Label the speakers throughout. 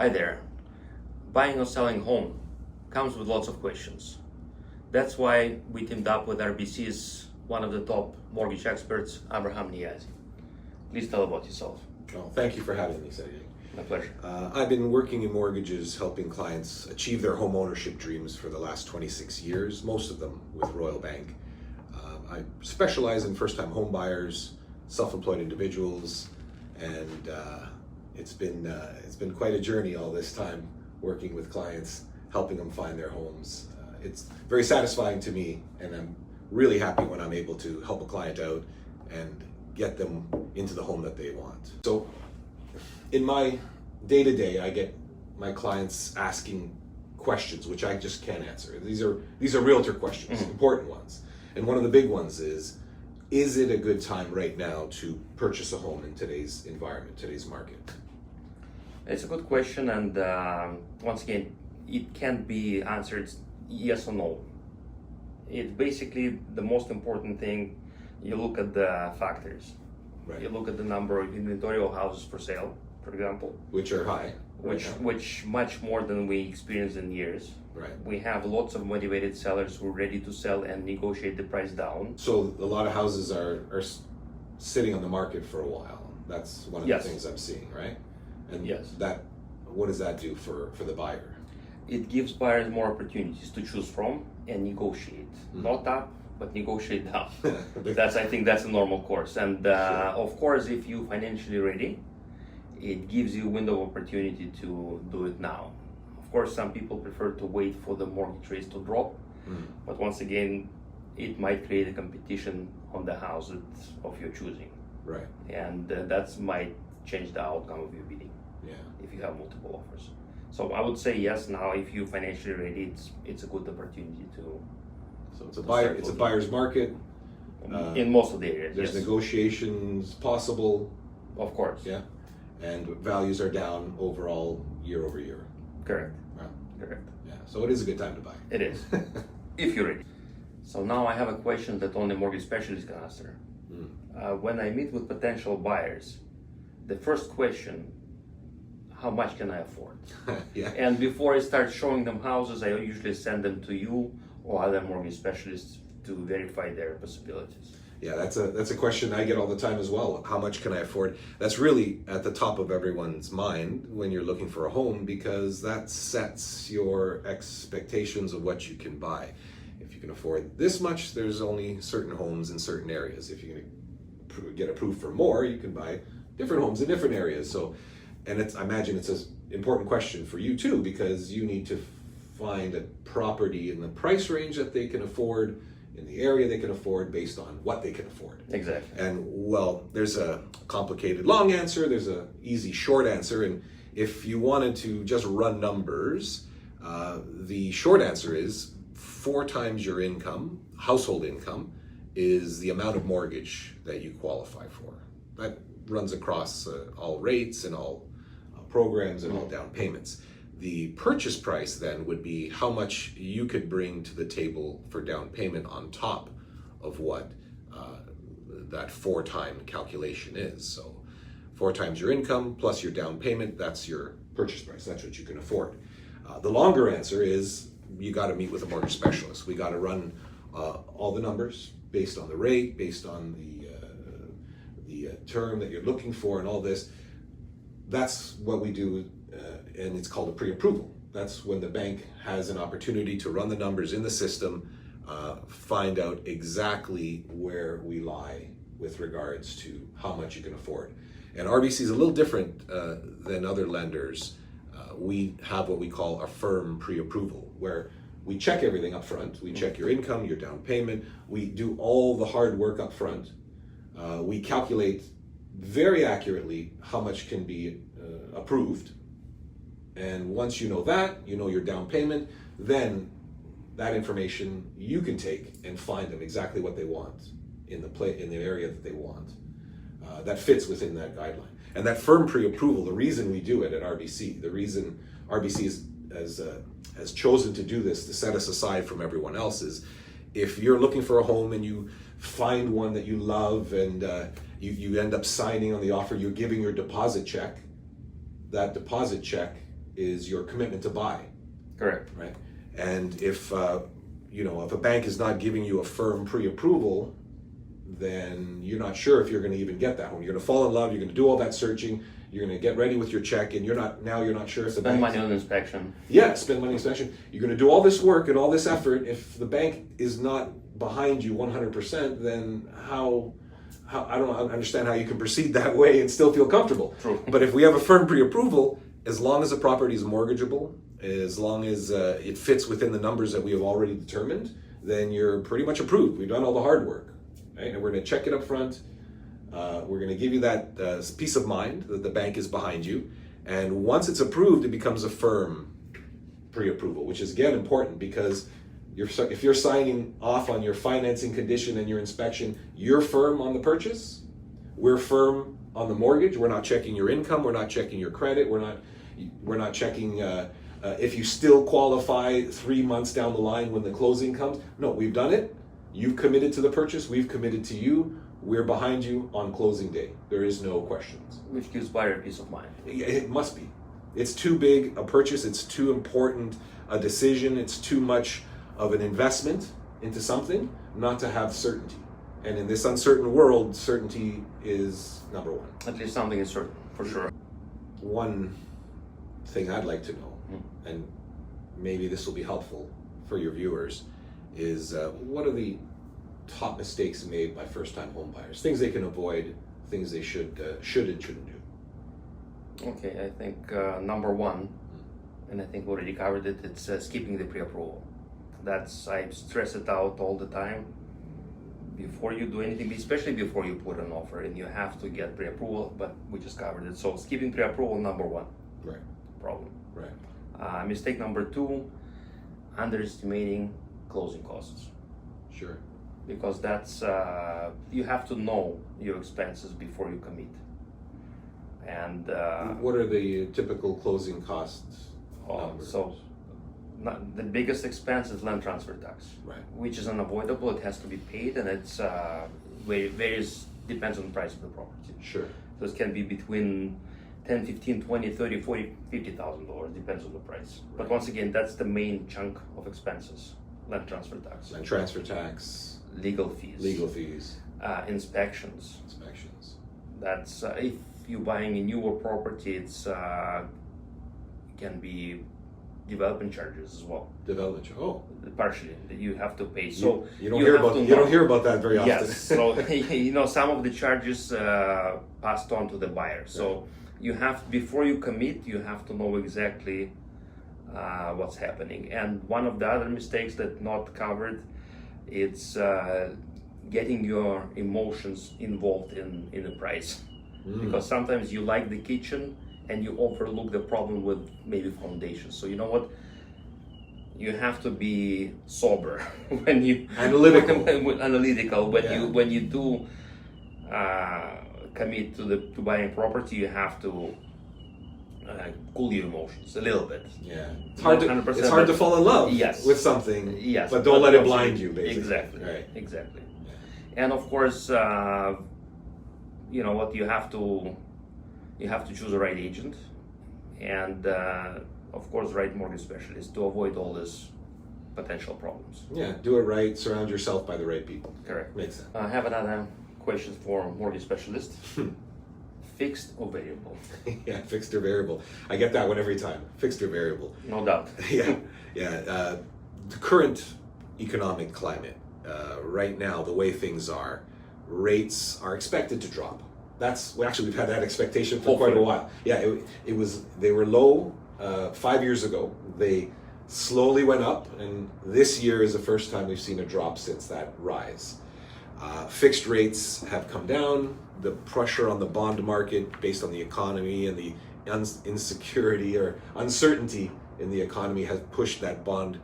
Speaker 1: Hi there. Buying or selling home comes with lots of questions. That's why we teamed up with RBC's one of the top mortgage experts, Niyazi. Please tell about yourself.
Speaker 2: Well, thank you for having me, Sergey.
Speaker 1: My pleasure.
Speaker 2: I've been working in mortgages, helping clients achieve their home ownership dreams for the last 26 years, most of them with Royal Bank. I specialize in first-time home buyers, self-employed individuals, and it's been quite a journey all this time working with clients, helping them find their homes. It's very satisfying to me, and I'm really happy when I'm able to help a client out and get them into the home that they want. So in my day-to-day, I get my clients asking questions which I just can't answer. These are realtor questions, important ones. And one of the big ones is it a good time right now to purchase a home in today's environment, today's market?
Speaker 1: It's a good question, and once again, it can't be answered yes or no. It's basically the most important thing. You look at the factors.
Speaker 2: Right.
Speaker 1: You look at the number of inventory of houses for sale, for example,
Speaker 2: Which are high.
Speaker 1: which much more than we experienced in years.
Speaker 2: Right.
Speaker 1: We have lots of motivated sellers who are ready to sell and negotiate the price down.
Speaker 2: So a lot of houses are sitting on the market for a while. That's one of
Speaker 1: Yes.
Speaker 2: the things I'm seeing, right? And
Speaker 1: Yes.
Speaker 2: what does that do for the buyer?
Speaker 1: It gives buyers more opportunities to choose from and negotiate. Not up, but negotiate down. I think that's a normal course. And of course, if you financially ready, it gives you a window of opportunity to do it now. Of course, some people prefer to wait for the mortgage rates to drop, but once again, it might create a competition on the house of your choosing.
Speaker 2: Right.
Speaker 1: And that might change the outcome of your bidding.
Speaker 2: Yeah.
Speaker 1: If you have multiple offers. So I would say yes, now if you financially ready, it's a good opportunity to.
Speaker 2: So it's a buyer's market.
Speaker 1: In most of the areas,
Speaker 2: There's
Speaker 1: yes.
Speaker 2: negotiations possible.
Speaker 1: Of course.
Speaker 2: Yeah. And values are down overall year over year.
Speaker 1: Correct.
Speaker 2: Wow.
Speaker 1: Correct.
Speaker 2: Yeah. So it is a good time to buy.
Speaker 1: It is. If you're ready. So now I have a question that only mortgage specialists can answer. When I meet with potential buyers, the first question, how much can I afford?
Speaker 2: Yeah.
Speaker 1: And before I start showing them houses, I usually send them to you or other mortgage specialists to verify their possibilities.
Speaker 2: Yeah, that's a question I get all the time as well. How much can I afford? That's really at the top of everyone's mind when you're looking for a home, because that sets your expectations of what you can buy. If you can afford this much, there's only certain homes in certain areas. If you're going to get approved for more, you can buy different homes in different areas. So, and I imagine it's an important question for you too, because you need to find a property in the price range that they can afford, in the area they can afford, based on what they can afford.
Speaker 1: Exactly.
Speaker 2: And well, there's a complicated long answer, there's a easy short answer, and if you wanted to just run numbers, the short answer is 4 times your income, household income, is the amount of mortgage that you qualify for. That runs across all rates and all programs and all down payments. The purchase price then would be how much you could bring to the table for down payment on top of what that 4-time calculation is. So 4 times your income plus your down payment, that's your purchase price. That's what you can afford. The longer answer is you got to meet with a mortgage specialist. We got to run all the numbers based on the rate, based on the term that you're looking for and all this. That's what we do, and it's called a pre-approval. That's when the bank has an opportunity to run the numbers in the system, find out exactly where we lie with regards to how much you can afford. And RBC is a little different than other lenders. We have what we call a firm pre-approval, where we check everything up front. We check your income, your down payment. We do all the hard work up front. We calculate very accurately how much can be approved. And once you know that, you know your down payment, then that information you can take and find them exactly what they want in the area that they want. That fits within that guideline. And that firm pre-approval, the reason we do it at RBC, the reason RBC has chosen to do this, to set us aside from everyone else, is if you're looking for a home and you find one that you love and you end up signing on the offer, you're giving your deposit check. That deposit check is your commitment to buy,
Speaker 1: Correct.
Speaker 2: right? And if if a bank is not giving you a firm pre-approval, then you're not sure if you're going to even get that home. You're going to fall in love. You're going to do all that searching. You're going to get ready with your check, and you're not sure if the
Speaker 1: Spend
Speaker 2: bank.
Speaker 1: money on inspection.
Speaker 2: Yeah, spend money on inspection. You're going to do all this work and all this effort. If the bank is not behind you 100%, then how I don't understand how you can proceed that way and still feel comfortable.
Speaker 1: True.
Speaker 2: But if we have a firm pre-approval, as long as the property is mortgageable, as long as it fits within the numbers that we have already determined, then you're pretty much approved. We've done all the hard work, right? And we're going to check it up front. We're going to give you that peace of mind that the bank is behind you. And once it's approved, it becomes a firm pre-approval, which is again important because if you're signing off on your financing condition and your inspection, you're firm on the purchase. We're firm on the mortgage. We're not checking your income. We're not checking your credit. We're not checking if you still qualify 3 months down the line when the closing comes. No, we've done it. You've committed to the purchase. We've committed to you. We're behind you on closing day. There is no questions.
Speaker 1: Which gives buyer peace of mind.
Speaker 2: It must be. It's too big a purchase. It's too important a decision. It's too much of an investment into something not to have certainty. And in this uncertain world, certainty is number one.
Speaker 1: At least something is certain, for sure.
Speaker 2: One thing I'd like to know, and maybe this will be helpful for your viewers, is what are the top mistakes made by first-time home buyers? Things they can avoid, things they should and shouldn't do.
Speaker 1: Okay, I think number one, and I think we already covered it, it's skipping the pre-approval. I stress it out all the time. Before you do anything, especially before you put an offer in, you have to get pre-approval, but we just covered it. So skipping pre-approval, number one.
Speaker 2: Right.
Speaker 1: Problem.
Speaker 2: Right.
Speaker 1: Mistake number two, underestimating closing costs.
Speaker 2: Sure.
Speaker 1: Because that's, you have to know your expenses before you commit. And
Speaker 2: what are the typical closing costs numbers?
Speaker 1: So the biggest expense is land transfer tax,
Speaker 2: Right.
Speaker 1: which is unavoidable. It has to be paid, and it's varies, depends on the price of the property.
Speaker 2: Sure.
Speaker 1: So it can be between 10, 15, 20, 30, 40, $50,000, depends on the price. But
Speaker 2: Right.
Speaker 1: once again, that's the main chunk of expenses: land transfer tax,
Speaker 2: Land transfer tax,
Speaker 1: legal fees, inspections.
Speaker 2: inspections.
Speaker 1: That's if you're buying a newer property, it's can be development charges as well.
Speaker 2: Development. Oh,
Speaker 1: Partially that you have to pay. So
Speaker 2: you don't hear about that very often.
Speaker 1: Yes. So some of the charges passed on to the buyer. So you have, before you commit, you have to know exactly what's happening. And one of the other mistakes that not covered, it's getting your emotions involved in the price. Because sometimes you like the kitchen and you overlook the problem with maybe foundation. So you know what? You have to be sober when you
Speaker 2: Analytical.
Speaker 1: When you do commit to buying property, you have to cool your emotions a little bit.
Speaker 2: Yeah, it's hard to fall in love with something.
Speaker 1: Yes,
Speaker 2: but don't let it blind you. Basically,
Speaker 1: exactly.
Speaker 2: Right.
Speaker 1: Exactly. Yeah. And of course, you know what, you have to choose the right agent, and of course, right mortgage specialist to avoid all these potential problems.
Speaker 2: Yeah, do it right. Surround yourself by the right people.
Speaker 1: Correct.
Speaker 2: Makes sense.
Speaker 1: I have another question for mortgage specialist. Fixed or variable?
Speaker 2: Yeah, fixed or variable. I get that one every time. Fixed or variable.
Speaker 1: No doubt.
Speaker 2: Yeah. The current economic climate, right now, the way things are, rates are expected to drop. We've had that expectation for quite a while. Yeah, they were low 5 years ago. They slowly went up, and this year is the first time we've seen a drop since that rise. Fixed rates have come down. The pressure on the bond market based on the economy and the insecurity or uncertainty in the economy has pushed that bond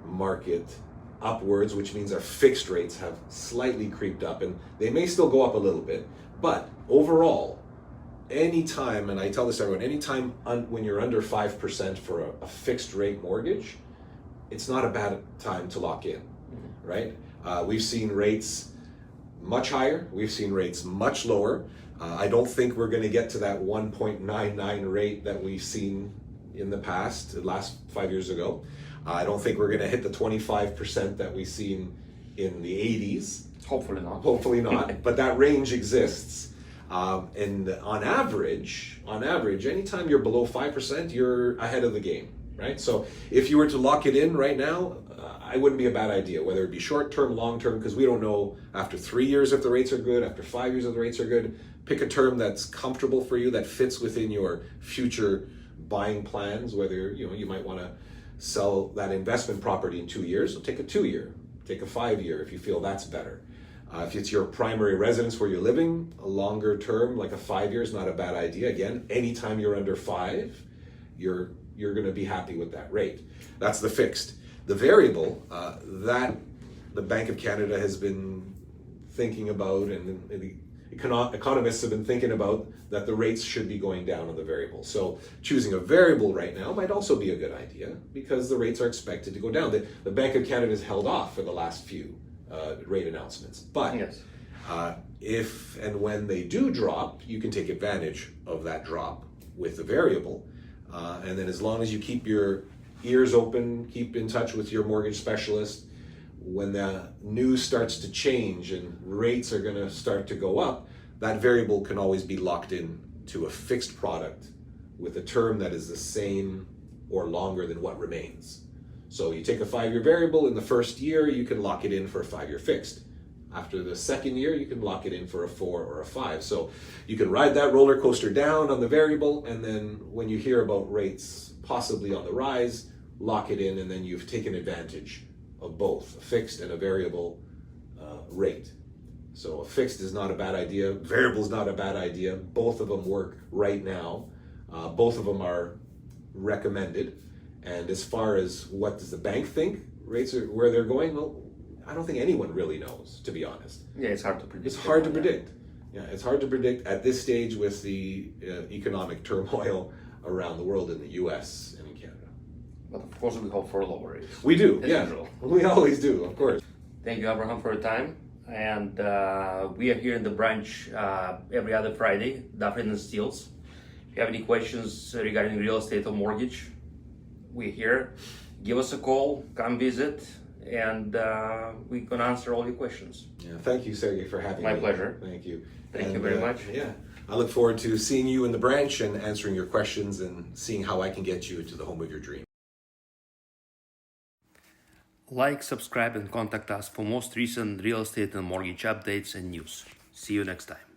Speaker 2: market upwards, which means our fixed rates have slightly creeped up, and they may still go up a little bit. But overall, anytime, and I tell this to everyone, anytime when you're under 5% for a fixed rate mortgage, it's not a bad time to lock in, right? We've seen rates much higher. We've seen rates much lower. I don't think we're going to get to that 1.99 rate that we've seen in the past, the last 5 years ago. I don't think we're going to hit the 25% that we've seen in the 80s.
Speaker 1: Hopefully not.
Speaker 2: Hopefully not, but that range exists. And on average, anytime you're below 5%, you're ahead of the game, right? So if you were to lock it in right now, it wouldn't be a bad idea, whether it be short-term, long-term, because we don't know after 3 years if the rates are good, after 5 years if the rates are good. Pick a term that's comfortable for you, that fits within your future buying plans, whether you might want to sell that investment property in 2 years, so take a 2-year, take a 5-year if you feel that's better. If it's your primary residence where you're living, a longer term, like a 5 year, is not a bad idea. Again, anytime you're under 5, you're going to be happy with that rate. That's the fixed. The variable, that the Bank of Canada has been thinking about, and the economists have been thinking about, that the rates should be going down on the variable. So choosing a variable right now might also be a good idea because the rates are expected to go down. The Bank of Canada has held off for the last few rate announcements. But
Speaker 1: Yes.
Speaker 2: If and when they do drop, you can take advantage of that drop with the variable. And then as long as you keep your ears open, keep in touch with your mortgage specialist, when the news starts to change and rates are going to start to go up, that variable can always be locked in to a fixed product with a term that is the same or longer than what remains. So you take a 5-year variable, in the first year you can lock it in for a 5-year fixed. After the second year you can lock it in for a 4 or a 5. So you can ride that roller coaster down on the variable, and then when you hear about rates possibly on the rise, lock it in, and then you've taken advantage of both a fixed and a variable rate. So a fixed is not a bad idea, variable is not a bad idea. Both of them work right now. Both of them are recommended. And as far as what does the bank think rates are where they're going, well, I don't think anyone really knows, to be honest.
Speaker 1: Yeah, it's hard to predict.
Speaker 2: It's hard to predict. Yeah, it's hard to predict at this stage with the economic turmoil around the world in the U.S. and in Canada.
Speaker 1: But of course we hope for lower rates.
Speaker 2: We do,
Speaker 1: as
Speaker 2: yeah.
Speaker 1: usual.
Speaker 2: We always do, of course.
Speaker 1: Thank you, Abraham, for your time. And we are here in the branch every other Friday, Dufferin and Steels. If you have any questions regarding real estate or mortgage, we're here. Give us a call, come visit, and we can answer all your questions.
Speaker 2: Yeah, thank you, Sergey, for having me.
Speaker 1: My pleasure.
Speaker 2: Thank you.
Speaker 1: Thank you very much.
Speaker 2: Yeah, I look forward to seeing you in the branch and answering your questions and seeing how I can get you into the home of your dreams.
Speaker 1: Like, subscribe, and contact us for most recent real estate and mortgage updates and news. See you next time.